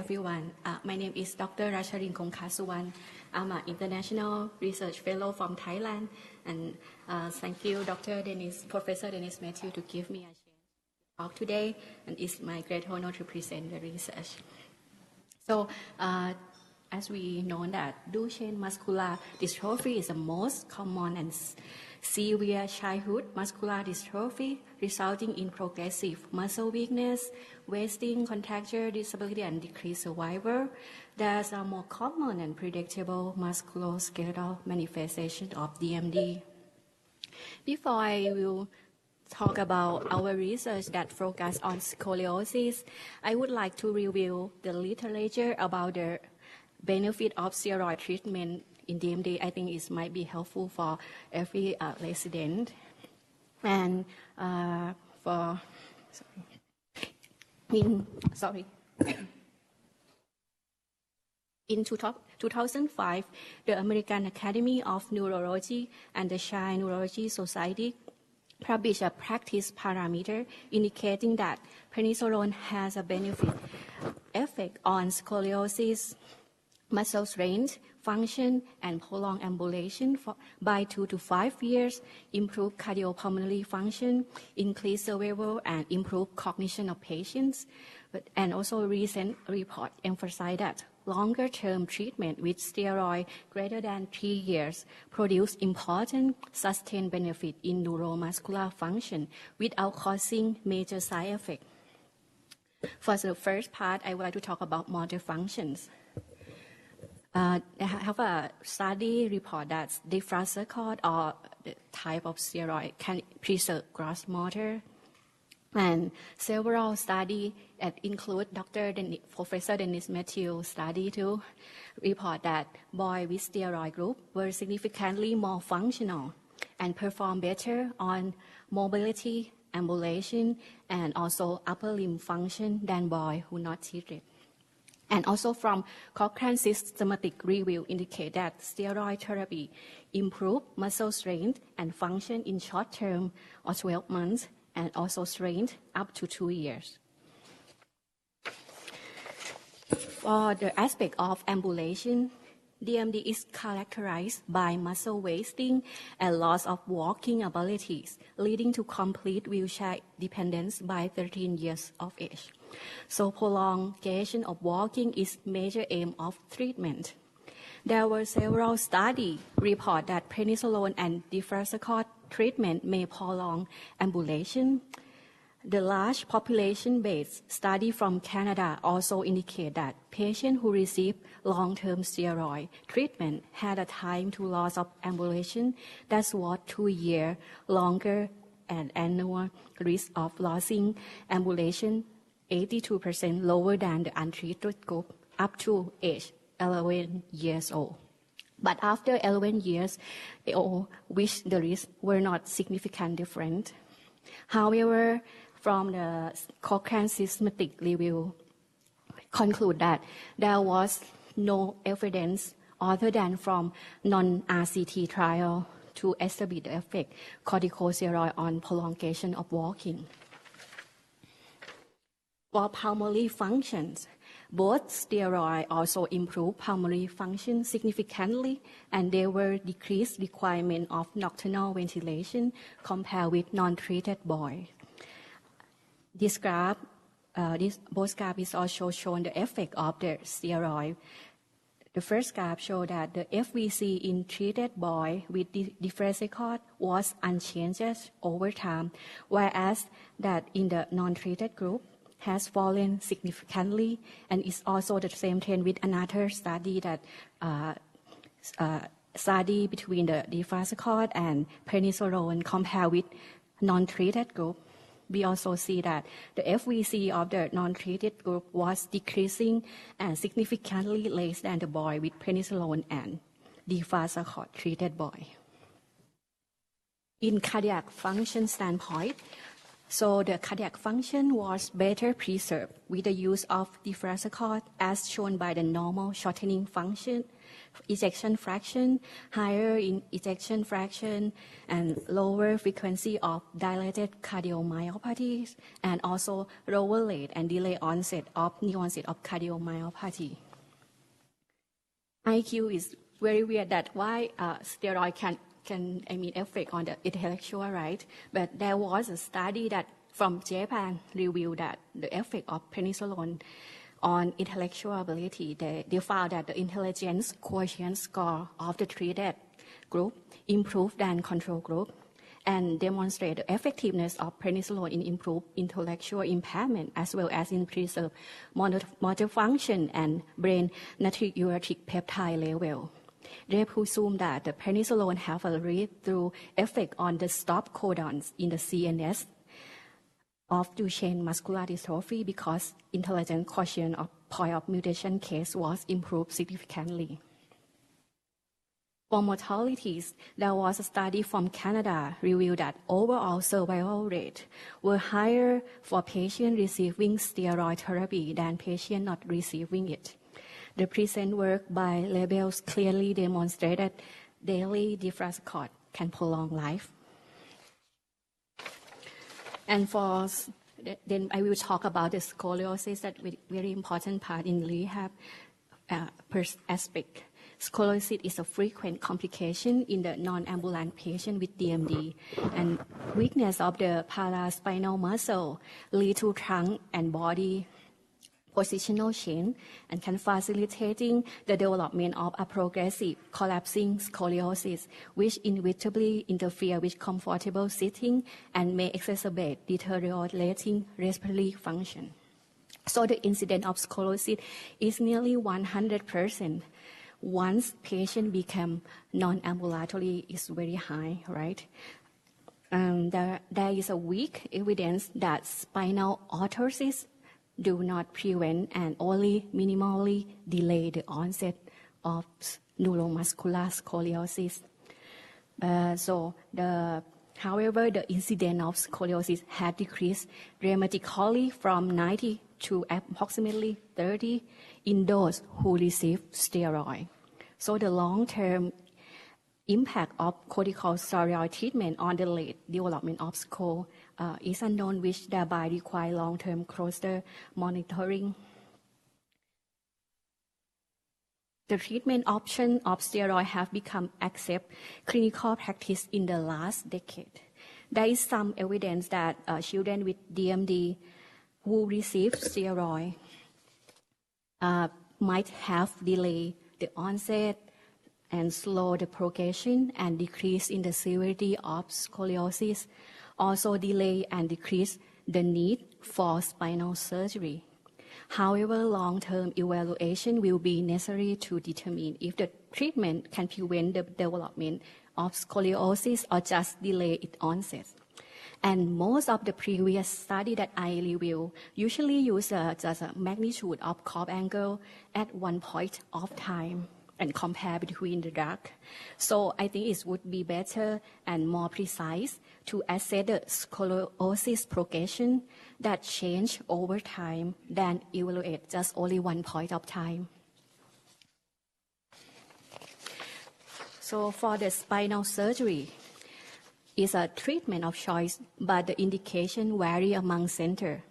everyone. My name is Dr. Ratcharin Kongkasuwan. I'm an international research fellow from Thailand. And thank you, Professor Dennis Matthew, to give me a chance to talk today. And it's my great honor to present the research. So, as we know that Duchenne Muscular Dystrophy is the most common and severe childhood muscular dystrophy, resulting in progressive muscle weakness, wasting, contracture, disability, and decreased survival. There's a more common and predictable musculoskeletal manifestation of DMD. Before I will talk about our research that focus on scoliosis, I would like to review the literature about the benefit of steroid treatment in DMD. I think it might be helpful for every resident. And in 2005, the American Academy of Neurology and the Child Neurology Society published a practice parameter indicating that prednisolone has a benefit effect on scoliosis, muscle strength, function, and prolonged ambulation by 2 to 5 years, improve cardiopulmonary function, increase survival, and improve cognition of patients. And also recent report emphasize that longer-term treatment with steroid greater than 3 years produce important sustained benefit in neuromuscular function without causing major side effects. For the first part, I would like to talk about motor functions. I have a study report that defrazacort or the type of steroid can preserve gross motor. And several studies that include Professor Dennis Matthews' study to report that boys with steroid group were significantly more functional and perform better on mobility, ambulation, and also upper limb function than boys who not treated. And also from Cochrane systematic review indicate that steroid therapy improve muscle strength and function in short term or 12 months, and also strength up to 2 years. For the aspect of ambulation, DMD is characterized by muscle wasting and loss of walking abilities, leading to complete wheelchair dependence by 13 years of age. So prolongation of walking is major aim of treatment. There were several studies report that prednisolone and defrazacort treatment may prolong ambulation. The large population-based study from Canada also indicate that patients who receive long-term steroid treatment had a time to loss of ambulation that was 2 years longer and annual risk of losing ambulation 82% lower than the untreated group up to age 11 years old. But after 11 years old, which the risks were not significant different. However, from the Cochrane systematic review, conclude that there was no evidence other than from non-RCT trial to establish the effect corticosteroid on prolongation of walking. For pulmonary functions, both steroids also improve pulmonary function significantly, and there were decreased requirement of nocturnal ventilation compared with non-treated boys. This graph, both graphs is also shown the effect of the steroid. The first graph showed that the FVC in treated boy with defrazacort was unchanged over time, whereas that in the non-treated group has fallen significantly, and it's also the same trend with another study that study between the defrazacort and prednisolone compared with non-treated group. We also see that the FVC of the non-treated group was decreasing and significantly less than the boy with prednisolone and defrazacort treated boy. In cardiac function standpoint, So the cardiac function was better preserved with the use of defracicot as shown by the normal shortening function, ejection fraction, higher in ejection fraction, and lower frequency of dilated cardiomyopathies, and also lower rate and delay onset of new onset of cardiomyopathy. IQ is very weird that why steroid can affect on the intellectual, right? But there was a study that from Japan revealed that the effect of prednisolone on intellectual ability. They found that the intelligence quotient score of the treated group improved than control group, and demonstrate the effectiveness of prednisolone in improved intellectual impairment as well as in preserve motor function and brain natriuretic peptide level. They presume that the prednisolone have a read-through effect on the stop codons in the CNS of Duchenne Muscular Dystrophy because intelligence quotient of point of mutation case was improved significantly. For mortalities, there was a study from Canada revealed that overall survival rate were higher for patients receiving steroid therapy than patients not receiving it. The present work by Labels clearly demonstrated daily defracicot can prolong life. And then I will talk about the scoliosis, that very important part in rehab aspect. Scoliosis is a frequent complication in the non-ambulant patient with DMD, and weakness of the paraspinal muscle lead to trunk and body positional change and can facilitating the development of a progressive collapsing scoliosis, which inevitably interfere with comfortable sitting and may exacerbate deteriorating respiratory function. So the incidence of scoliosis is nearly 100%. Once patient become non-ambulatory, is very high, right? There is a weak evidence that spinal orthosis do not prevent and only minimally delay the onset of neuromuscular scoliosis. However, the incidence of scoliosis had decreased dramatically from 90 to approximately 30 in those who received steroid. So the long-term impact of corticosteroid treatment on the late development of SCO is unknown, which thereby require long-term closer monitoring. The treatment option of steroid have become accepted clinical practice in the last decade. There is some evidence that children with DMD who receive steroid might have delayed the onset and slow the progression and decrease in the severity of scoliosis, also delay and decrease the need for spinal surgery. However, long-term evaluation will be necessary to determine if the treatment can prevent the development of scoliosis or just delay its onset. And most of the previous study that I review usually use just a magnitude of curve angle at one point of time and compare between the drug. So I think it would be better and more precise to assess the scoliosis progression that change over time than evaluate just only one point of time. So for the spinal surgery, it's a treatment of choice, but the indication vary among centers.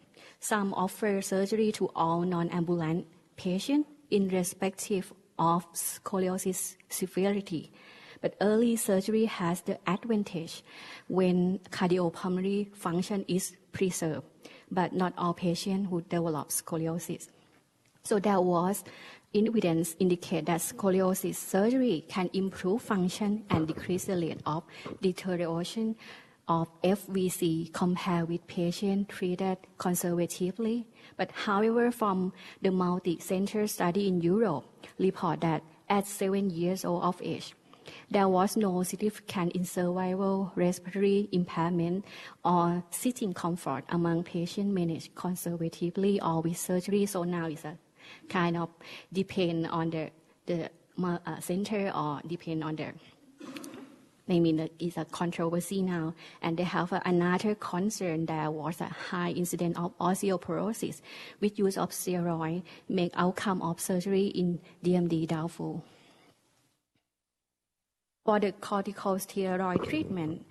Some offer surgery to all non-ambulant patients irrespective of scoliosis severity. But early surgery has the advantage when cardiopulmonary function is preserved, but not all patients who develop scoliosis. So there was evidence indicate that scoliosis surgery can improve function and decrease the rate of deterioration of FVC compared with patients treated conservatively. But however, from the multi-center study in Europe, report that at 7 years old of age, there was no significant in survival, respiratory impairment, or sitting comfort among patients managed conservatively or with surgery. So now it's a kind of depend on the center or depend on the it's a controversy now. And they have another concern. There was a high incidence of osteoporosis, with use of steroid make outcome of surgery in DMD doubtful. For the corticosteroid treatment,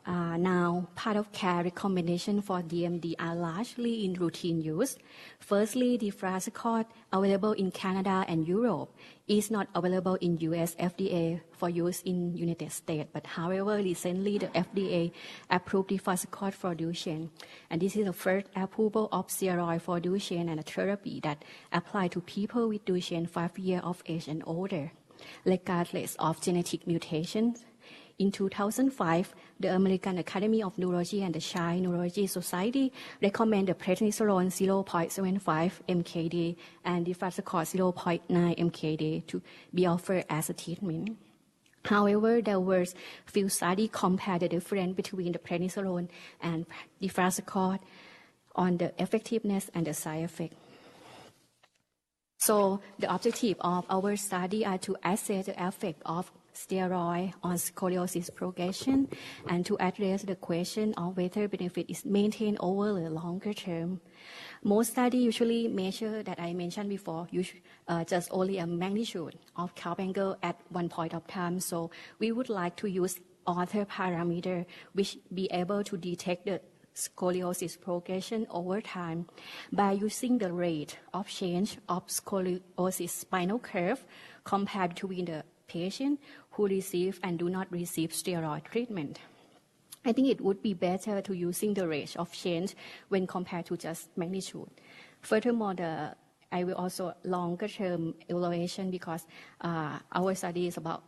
now part of care recommendation for DMD are largely in routine use. Firstly, the Ratcharin, available in Canada and Europe, is not available in US FDA for use in United States. But however, recently the FDA approved the Ratcharin for Duchenne. And this is the first approval of steroid for Duchenne and a therapy that apply to people with Duchenne 5 years of age and older, regardless of genetic mutations. In 2005, the American Academy of Neurology and the Child Neurology Society recommended prednisolone 0.75 mkd and the Ratcharin 0.9 mkd to be offered as a treatment. However, there were few studies compared the difference between the prednisolone and the Ratcharin on the effectiveness and the side effect. So the objective of our study are to assess the effect of steroid on scoliosis progression and to address the question of whether benefit is maintained over the longer term. Most studies usually measure, that I mentioned before, just only a magnitude of curve angle at one point of time. So we would like to use other parameter which be able to detect the scoliosis progression over time by using the rate of change of scoliosis spinal curve compared between the patient who receive and do not receive steroid treatment. I think it would be better to using the rate of change when compared to just magnitude. Furthermore, I will also longer term evaluation because our study is about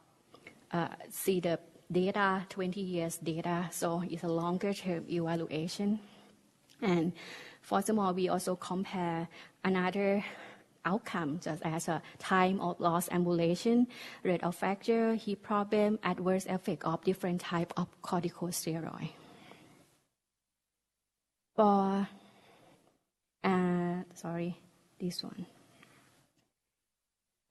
see the data, 20 years data, so it's a longer term evaluation. And furthermore, we also compare another outcome, just as a time of loss ambulation, rate of fracture, hip problem, adverse effect of different type of corticosteroid. For, this one.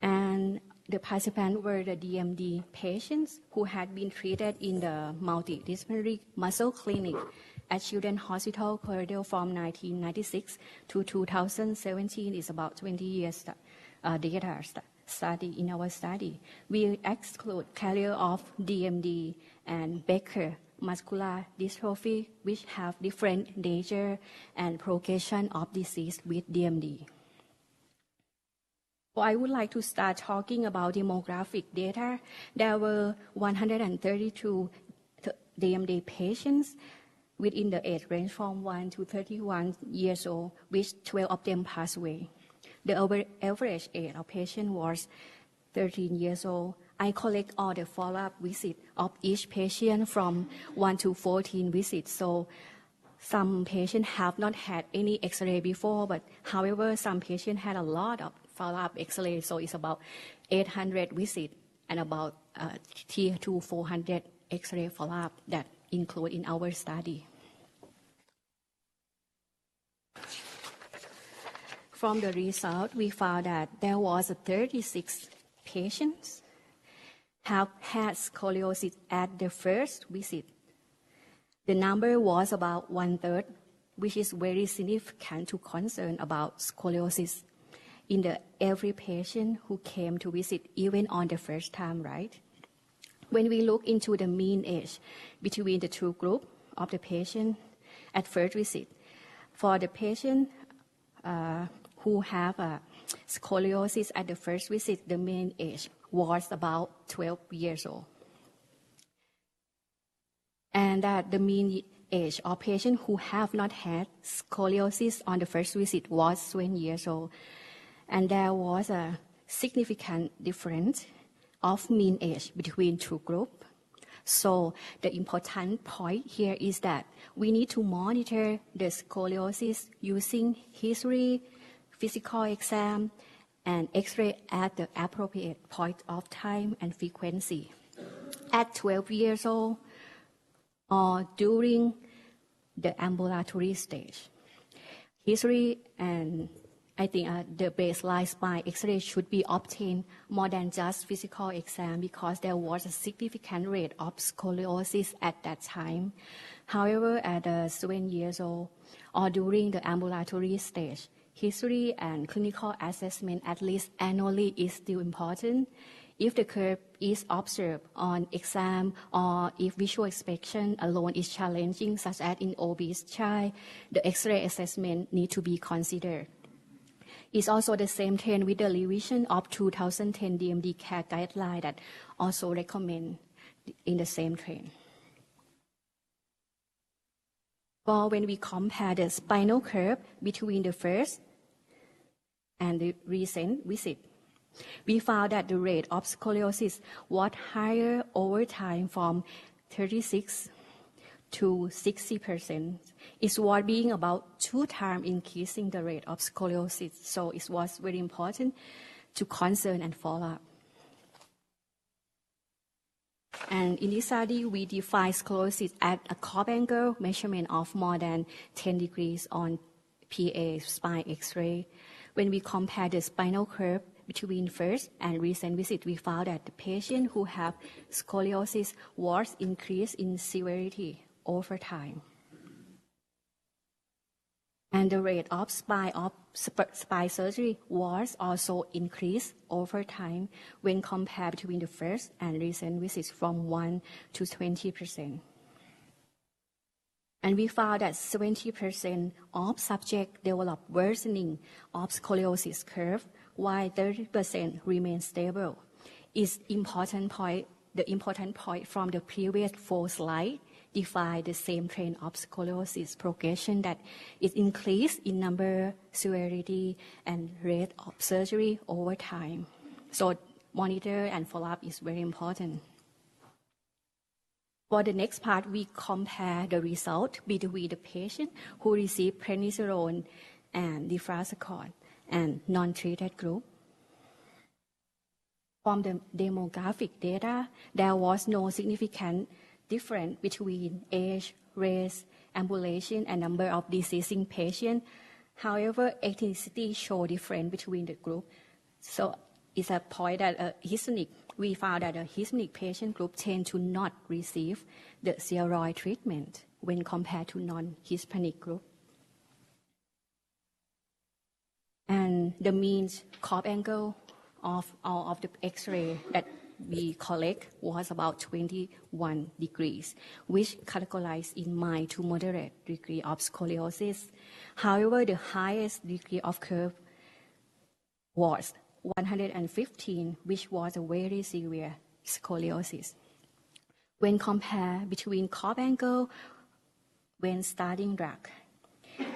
And the participants were the DMD patients who had been treated in the multidisciplinary muscle clinic at Children's Hospital Corridor from 1996 to 2017. Is about 20 years data study in our study. We exclude carrier of DMD and Becker muscular dystrophy, which have different nature and progression of disease with DMD. So I would like to start talking about demographic data. There were 132 DMD patients within the age range from 1 to 31 years old, which 12 of them passed away. The average age of patient was 13 years old. I collect all the follow-up visits of each patient from 1 to 14 visits. So some patients have not had any X-ray before, but however, some patients had a lot of follow-up X-ray. So it's about 800 visits and about 300 to 400 X-ray follow-up that include in our study. From the result, we found that there was 36 patients have had scoliosis at the first visit. The number was about 1/3, which is very significant to concern about scoliosis in every patient who came to visit, even on the first time, right? When we look into the mean age between the two groups of the patient at first visit, for the patient who have scoliosis at the first visit, the mean age was about 12 years old. And that the mean age of patients who have not had scoliosis on the first visit was 20 years old. And there was a significant difference of mean age between two groups. So the important point here is that we need to monitor the scoliosis using history, physical exam, and X-ray at the appropriate point of time and frequency. At 12 years old or during the ambulatory stage, history and I think the baseline spine X-ray should be obtained more than just physical exam because there was a significant rate of scoliosis at that time. However, at 7 years old or during the ambulatory stage, history and clinical assessment, at least annually, is still important. If the curve is observed on exam or if visual inspection alone is challenging, such as in obese child, the X-ray assessment need to be considered. It's also the same trend with the revision of 2010 DMD care guideline that also recommend in the same trend. For when we compare the spinal curve between the first and the recent visit, we found that the rate of scoliosis was higher over time from 36 to 60%. It was being about 2 times increasing the rate of scoliosis. So it was very important to concern and follow up. And in this study, we define scoliosis at a curve angle measurement of more than 10 degrees on PA spine X-ray. When we compare the spinal curve between first and recent visit, we found that the patient who have scoliosis was increased in severity over time. And the rate of spine surgery was also increased over time when compared between the first and recent visits from 1 to 20%. And we found that 70% of subjects developed worsening of scoliosis curve, while 30% remain stable. The important point from the previous 4 slides define the same trend of scoliosis progression, that it increased in number, severity, and rate of surgery over time. So monitor and follow-up is very important. For the next part, we compare the result between the patient who received prednisolone and defrazacort and non-treated group. From the demographic data, there was no significant difference between age, race, ambulation, and number of diseasing patients. However, ethnicity show difference between the group. So it's a point that we found that a Hispanic patient group tend to not receive the steroid treatment when compared to non-Hispanic group. And the mean curve angle of all of the X-ray that we collect was about 21 degrees, which categorized in mild to moderate degree of scoliosis. However, the highest degree of curve was 115, which was a very severe scoliosis. When compared between curve angle when starting drug,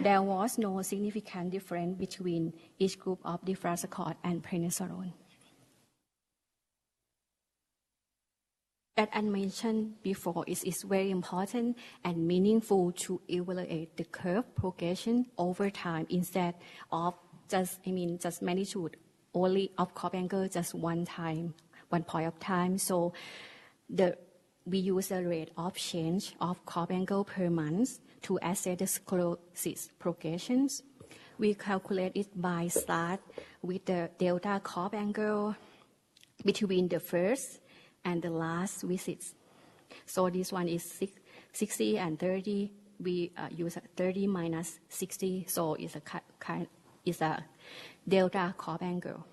there was no significant difference between each group of defrazacort and prednisolone. As I mentioned before, it is very important and meaningful to evaluate the curve progression over time instead of just magnitude only of curve angle just one point of time. So we use the rate of change of curve angle per month to assess the scoliosis progressions. We calculate it by start with the delta curve angle between the first and the last visits. So this one is 60 and 30. We use 30 minus 60, so it's a delta curve angle,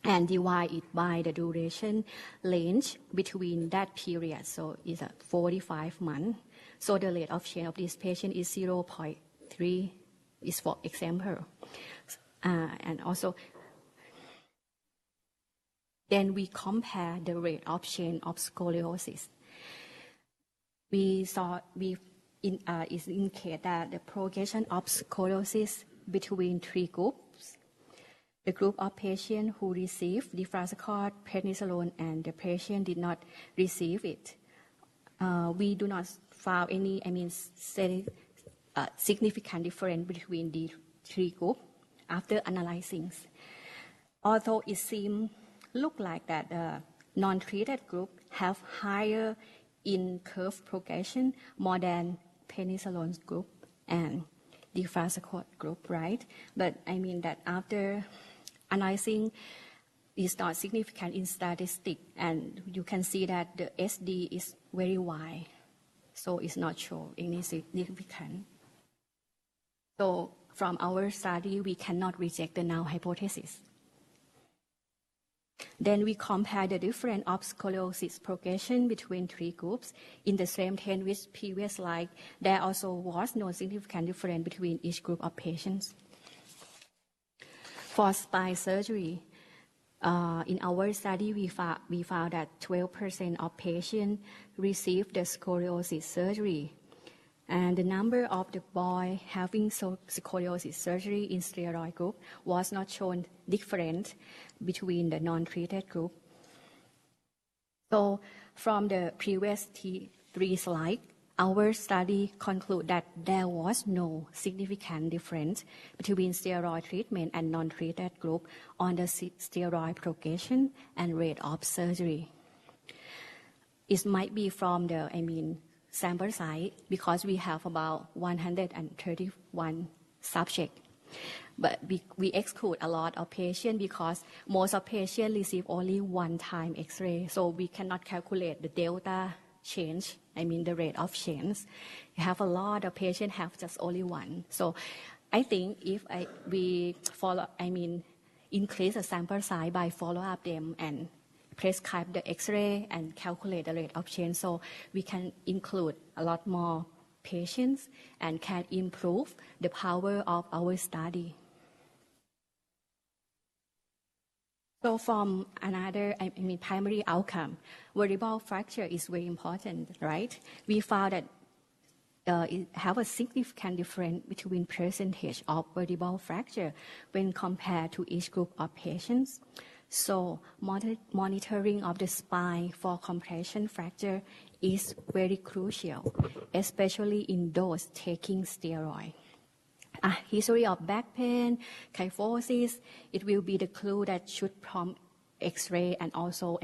and divide it by the duration range between that period. So it's 45 months. So the rate of change of this patient is 0.3, is for example. And also, then we compare the rate of change of scoliosis. It indicates that the progression of scoliosis between 3 groups: the group of patients who received defrazacort, prednisolone, and the patient did not receive it. We do not found any, significant difference between the 3 groups after analyzing. Although it look like that the non-treated group have higher in curve progression more than prednisolone group, and diphascoid group, right? But I mean that after analyzing, it's not significant in statistic, and you can see that the SD is very wide, so it's not show any significance. So from our study, we cannot reject the null hypothesis. Then we compare the difference of scoliosis progression between three groups. In the same trend with previous slide, there also was no significant difference between each group of patients. For spine surgery, in our study, we found that 12% of patients received the scoliosis surgery. And the number of the boys having scoliosis surgery in steroid group was not shown different between the non-treated group. So from the previous three slides, our study concluded that there was no significant difference between steroid treatment and non-treated group on the steroid progression and rate of surgery. It might be from the, sample size, because we have about 131 subjects. But we exclude a lot of patients because most of patients receive only one-time X-ray, so we cannot calculate the delta change, the rate of change. You have a lot of patients have just only one. So I think if we follow, increase the sample size by follow up them and prescribe the X-ray and calculate the rate of change, so we can include a lot more patients and can improve the power of our study. So from another, primary outcome, vertebral fracture is very important, right? We found that it have a significant difference between percentage of vertebral fracture when compared to each group of patients. So monitoring of the spine for compression fracture is very crucial, especially in those taking steroids. A history of back pain, kyphosis, it will be the clue that should prompt X-ray and also,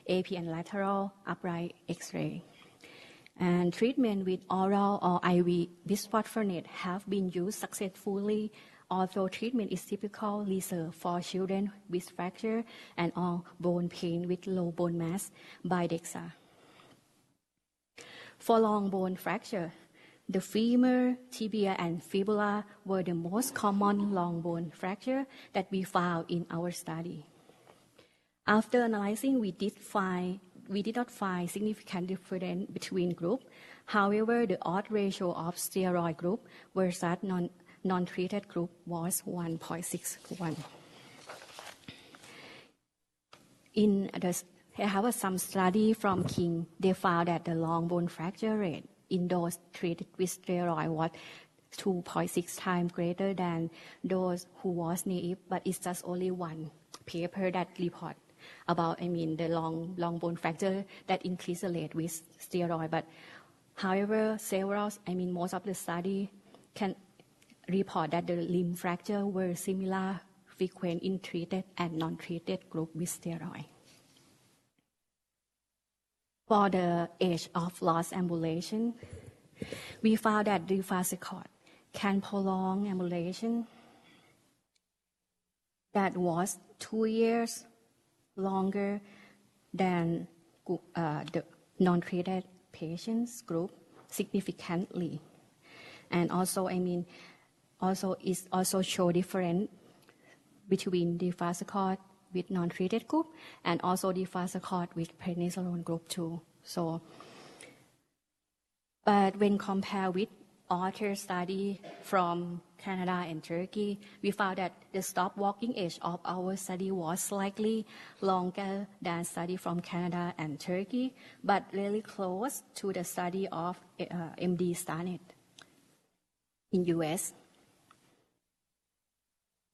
AP and lateral upright X-ray. And treatment with oral or IV bisphosphonate have been used successfully, although treatment is typically reserved for children with fracture and or bone pain with low bone mass by DEXA. For long bone fracture, the femur, tibia, and fibula were the most common long bone fracture that we found in our study. After analyzing, we did not find significant difference between groups. However, the odds ratio of steroid group versus non-treated group was 1.61. I have some study from King. They found that the long bone fracture rate in those treated with steroid was 2.6 times greater than those who was naive, but it's just only one paper that report about, the long bone fracture that increased the rate with steroid. But however, most of the study can report that the limb fracture were similar frequent in treated and non-treated group with steroid. For the age of lost ambulation, we found that diphascoid can prolong ambulation. That was 2 years longer than the non-treated patients group significantly. And also, also show difference between diphascoid with non-treated group and also diphascoid with prednisolone group too. So, but when compared with other study from Canada and Turkey, we found that the stop walking age of our study was slightly longer than study from Canada and Turkey, but really close to the study of MD Starnet in US.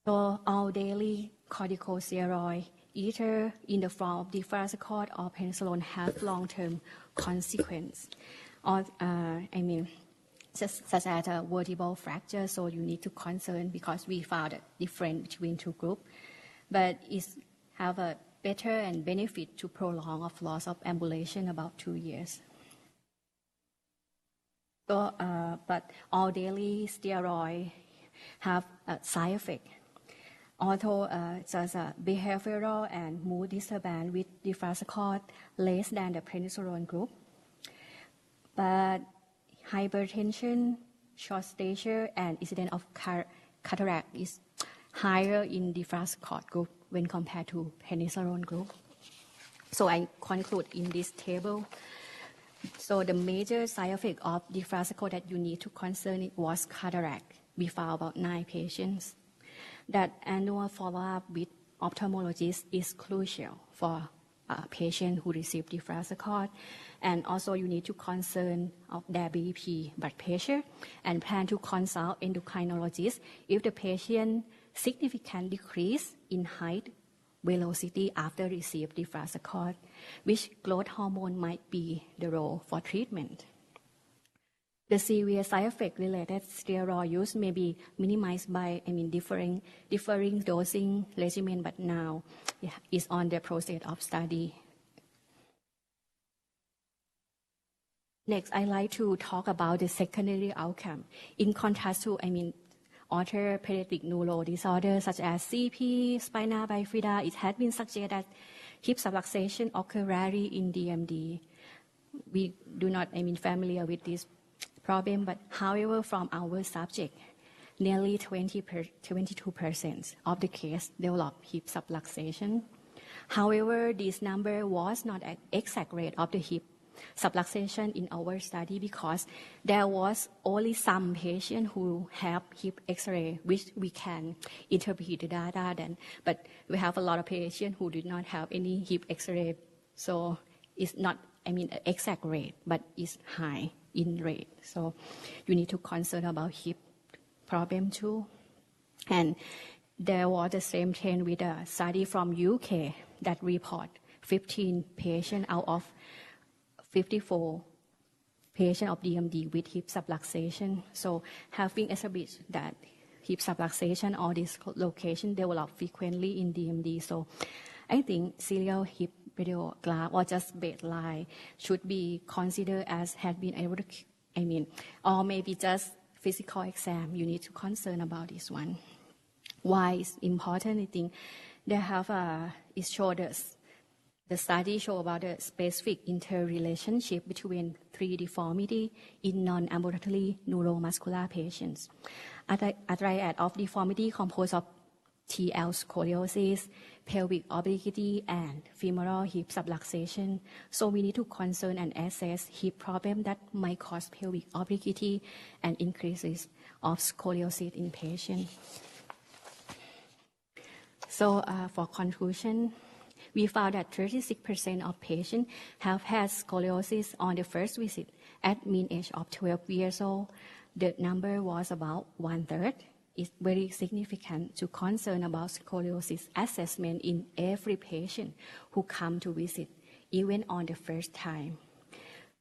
So all daily corticosteroid, either in the form of diphascoid or prednisolone, have long-term consequence. Or, such as a vertebral fracture, so you need to concern because we found a difference between two groups. But it have a better and benefit to prolong of loss of ambulation about 2 years. So, but all daily steroids have a side effect. Although just a behavioral and mood disturbance with deflazacort less than the prednisolone group. But hypertension, short stature, and incidence of cataract is higher in deflazacort group when compared to prednisolone group. So I conclude in this table. So the major side effect of deflazacort that you need to concern was cataract. We found about 9 patients. That annual follow-up with ophthalmologist is crucial for a patient who receive deflazacort. And also you need to concern of their BP, blood pressure, and plan to consult endocrinologist if the patient significant decrease in height velocity after receive deflazacort, which growth hormone might be the role for treatment. The severe side effect related steroid use may be minimized by differing dosing regimen, but now is on the process of study. Next, I'd like to talk about the secondary outcome. In contrast to orthopedic neuro disorders such as CP, spina bifida, it has been suggested that hip subluxation occurs rarely in DMD. We do not familiar with this problem, but however, from our subject, nearly 22% of the case develop hip subluxation. However, this number was not an exact rate of the hip subluxation in our study because there was only some patients who have hip X-ray, which we can interpret the data then. But we have a lot of patients who did not have any hip X-ray, so it's not an exact rate, but it's high in rate. So you need to concern about hip problem too. And there was the same trend with a study from UK that report 15 patients out of 54 patients of DMD with hip subluxation. So having established that hip subluxation or dislocation develop frequently in DMD. So I think serial hip radiograph or just baseline should be considered as had been able to, or maybe just physical exam. You need to concern about this one. Why it's important? I think they have it showed us. The study show about the specific interrelationship between 3 deformity in non-ambulatory neuromuscular patients. A triad of deformity composed of TL scoliosis, pelvic obliquity, and femoral hip subluxation. So we need to concern and assess hip problem that might cause pelvic obliquity and increases of scoliosis in patients. So for conclusion, we found that 36% of patients have had scoliosis on the first visit at mean age of 12 years old. The number was about 1/3. It's very significant to concern about scoliosis assessment in every patient who come to visit, even on the first time.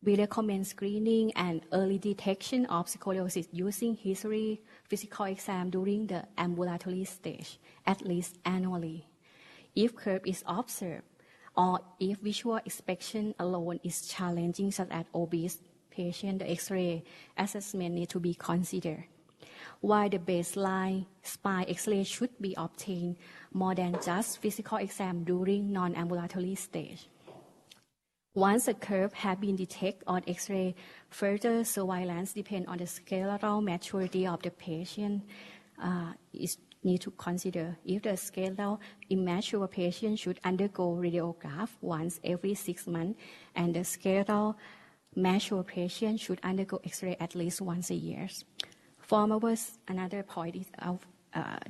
We recommend screening and early detection of scoliosis using history physical exam during the ambulatory stage, at least annually. If curve is observed, or if visual inspection alone is challenging, such as obese patient, the X-ray assessment needs to be considered. While the baseline spine X-ray should be obtained more than just physical exam during non-ambulatory stage. Once a curve has been detected on X-ray, further surveillance depends on the skeletal maturity of the patient. Is need to consider if the skeletal immature patient should undergo radiograph once every 6 months, and the skeletal mature patient should undergo X-ray at least once a year. From another point is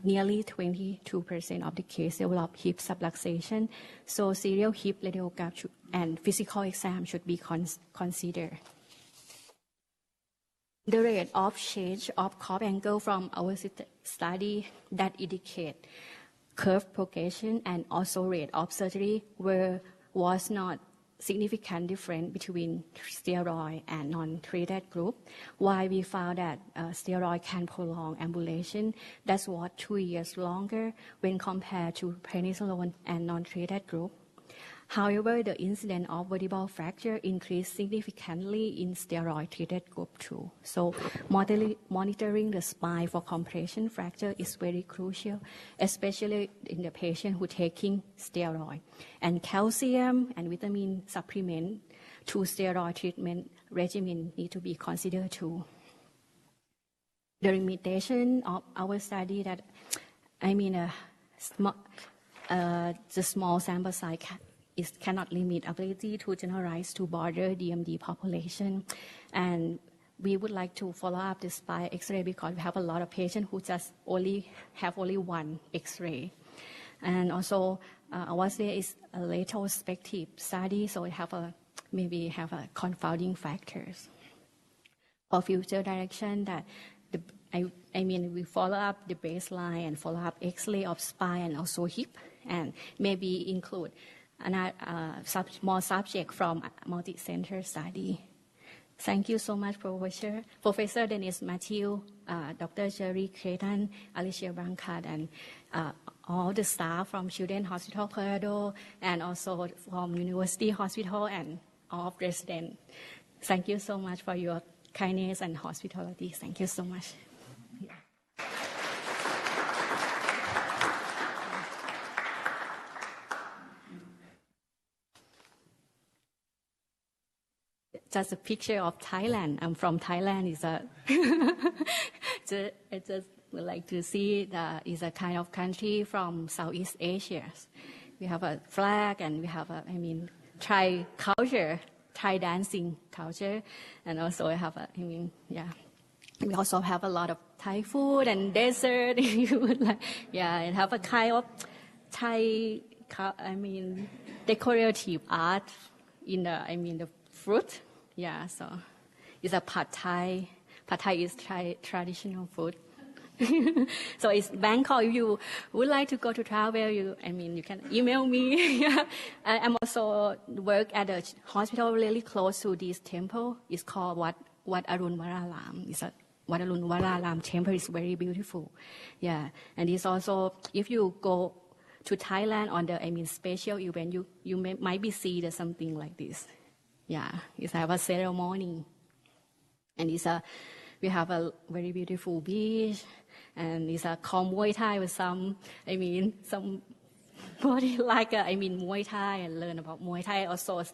nearly 22% of the case develop hip subluxation, so serial hip radiograph and physical exam should be considered. The rate of change of curve angle from our study that indicate curve progression and also rate of surgery was not significant difference between steroid and non-treated group. While we found that steroid can prolong ambulation, that's what 2 years longer when compared to prednisolone and non-treated group. However, the incidence of vertebral fracture increased significantly in steroid-treated group 2. So monitoring the spine for compression fracture is very crucial, especially in the patient who taking steroid. And calcium and vitamin supplement to steroid treatment regimen need to be considered too. The limitation of our study that, the small sample size cannot limit ability to generalize to broader DMD population. And we would like to follow up the spine X-ray because we have a lot of patients who just have only one X-ray. And also, our study is a retrospective study, so we have maybe have a confounding factors. For future direction, that we follow up the baseline and follow up X-ray of spine and also hip, and maybe include more subject from multi-center study. Thank you so much, Professor Dennis Matthew, Dr. Jerry Creighton, Alicia Brancard, and all the staff from Children's Hospital Colorado, and also from University Hospital and all residents. Thank you so much for your kindness and hospitality. Thank you so much. Just a picture of Thailand. I'm from Thailand. I just would like to see is a kind of country from Southeast Asia. We have a flag and we have Thai culture, Thai dancing culture, and also we also have a lot of Thai food and dessert. You would and have a kind of Thai, decorative art in the fruit. Yeah, so it's a pad Thai. Pad Thai is traditional food. So it's Bangkok. If you would like to go to travel, you can email me. I'm also work at a hospital really close to this temple. It's called Wat Arun Vararam. It's a Wat Arun Vararam temple is very beautiful. Yeah, and it's also, if you go to Thailand on the special event, you might be see something like this. Yeah, it's have a ceremony, and we have a very beautiful beach, and it's a called Muay Thai with some body like Muay Thai and learn about Muay Thai. Also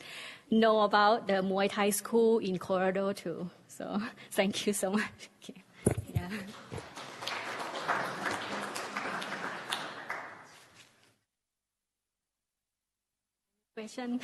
know about the Muay Thai school in Colorado too. So thank you so much. Okay. Yeah. Question.